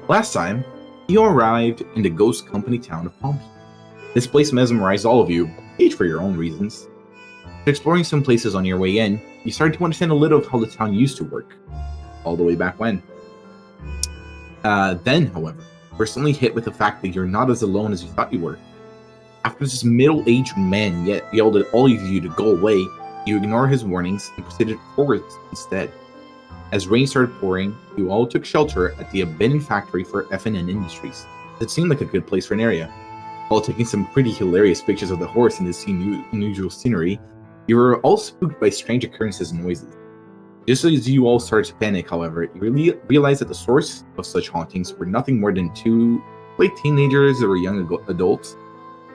Last time, you arrived in the ghost company town of Pompy. This place mesmerized all of you, each for your own reasons. After exploring some places on your way in, you started to understand a little of how the town used to work, all the way back when. Then, however, you were suddenly hit with the fact that you're not as alone as you thought you were. After this middle-aged man yelled at all of you to go away, you ignored his warnings and proceeded forward instead. As rain started pouring, you all took shelter at the abandoned factory for F&N Industries. It seemed like a good place for an area. While taking some pretty hilarious pictures of the horse in this unusual scenery, you were all spooked by strange occurrences and noises. Just as you all started to panic, however, you really realized that the source of such hauntings were nothing more than two late teenagers or young adults,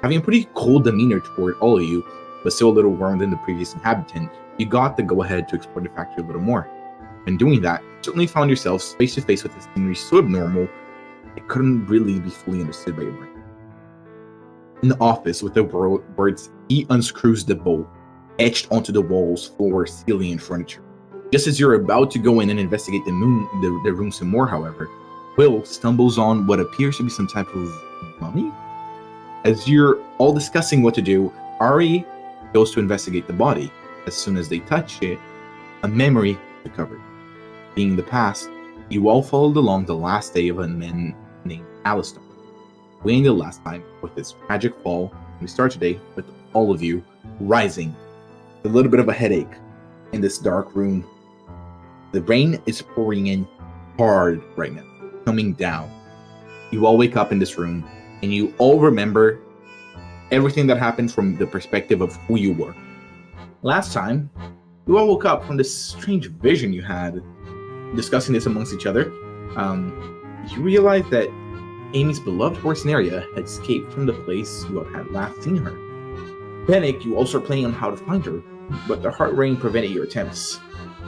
having a pretty cold demeanor toward all of you, but still a little warmer than the previous inhabitant. You got the go-ahead to explore the factory a little more. In doing that, you certainly found yourselves face to face with a scenery so abnormal it couldn't really be fully understood by your brain. In the office, with the words "He unscrews the bolt" etched onto the walls, floor, ceiling, and furniture. Just as you're about to go in and investigate the room some more, however, Will stumbles on what appears to be some type of mummy. As you're all discussing what to do, Ari goes to investigate the body. As soon as they touch it, a memory recovered. Being the past, you all followed along the last day of a man named Alistair. We ended last time with his tragic fall, and we start today with all of you rising. A little bit of a headache in this dark room. The rain is pouring in hard right now, coming down. You all wake up in this room, and you all remember everything that happened from the perspective of who you were. Last time, you all woke up from this strange vision you had. Discussing this amongst each other, you realized that Amy's beloved horse Naria had escaped from the place you had last seen her. Panicked, you all start planning on how to find her, but the hard rain prevented your attempts.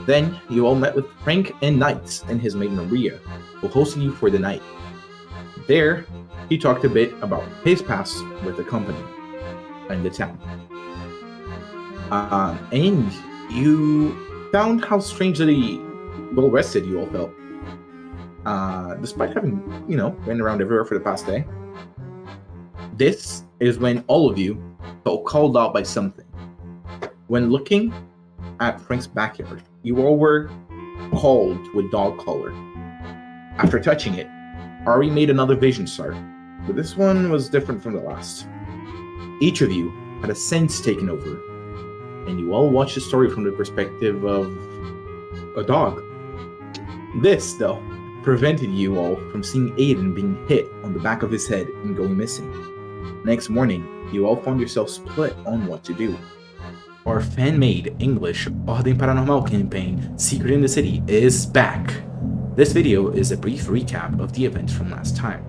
Then, you all met with Frank and Knights and his maid Maria, who hosted you for the night. There, he talked a bit about his past with the company and the town. And you found how strangely well rested you all felt. Despite having, ran around everywhere for the past day. This is when all of you felt called out by something. When looking at Frank's backyard, you all were called to a dog collar. After touching it, Ari made another vision start, but this one was different from the last. Each of you had a sense taken over, and you all watched the story from the perspective of a dog. This, though, prevented you all from seeing Aiden being hit on the back of his head and going missing. Next morning, you all found yourself split on what to do. Our fan-made English Ordem Paranormal campaign, Secret in the City, is back. This video is a brief recap of the events from last time.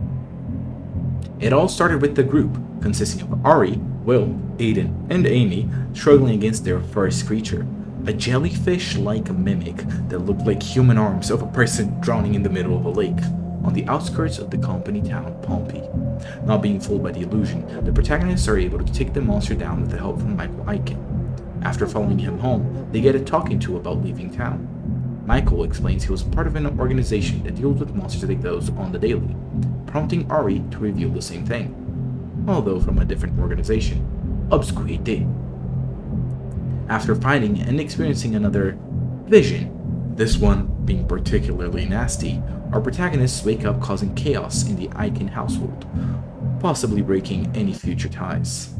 It all started with the group, consisting of Ari, Will, Aiden, and Amy, struggling against their first creature, a jellyfish-like mimic that looked like human arms of a person drowning in the middle of a lake, on the outskirts of the company town Pompy. Not being fooled by the illusion, the protagonists are able to take the monster down with the help from Michael Aiden. After following him home, they get a talking to about leaving town. Michael explains he was part of an organization that deals with monsters like those on the daily, prompting Ari to reveal the same thing, although from a different organization, Obscuité. After finding and experiencing another vision, this one being particularly nasty, our protagonists wake up causing chaos in the Aiden household, possibly breaking any future ties.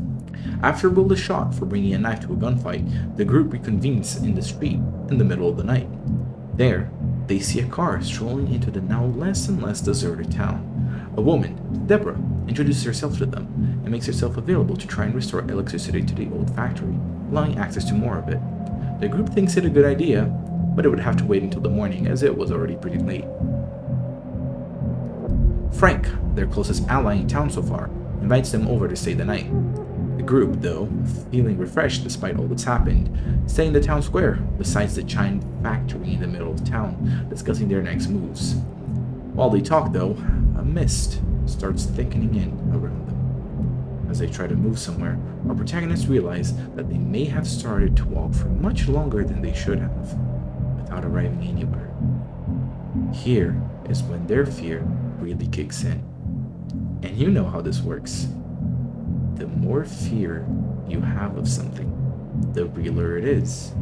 After Will is shot for bringing a knife to a gunfight, the group reconvenes in the street in the middle of the night. There, they see a car strolling into the now less and less deserted town. A woman, Deborah, introduces herself to them and makes herself available to try and restore electricity to the old factory, allowing access to more of it. The group thinks it a good idea, but it would have to wait until the morning as it was already pretty late. Frank, their closest ally in town so far, invites them over to stay the night. The group, though, feeling refreshed despite all that's happened, stay in the town square beside the giant factory in the middle of town, discussing their next moves. While they talk, though, a mist starts thickening in around them. As they try to move somewhere, our protagonists realize that they may have started to walk for much longer than they should have, without arriving anywhere. Here is when their fear really kicks in. And you know how this works. The more fear you have of something, the realer it is.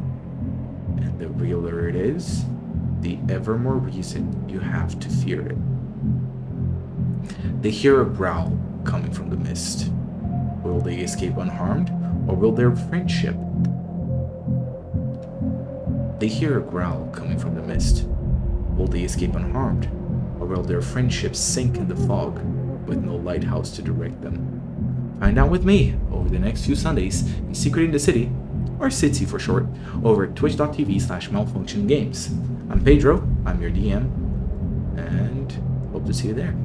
And the realer it is, the ever more reason you have to fear it. They hear a growl coming from the mist. Will they escape unharmed, or will their friendship? They hear a growl coming from the mist. Will they escape unharmed, or will their friendships sink in the fog with no lighthouse to direct them? Find out with me over the next few Sundays in Secret in the City, or SITC for short, over at twitch.tv/malfunctiongames. I'm Pedro, I'm your DM, and hope to see you there.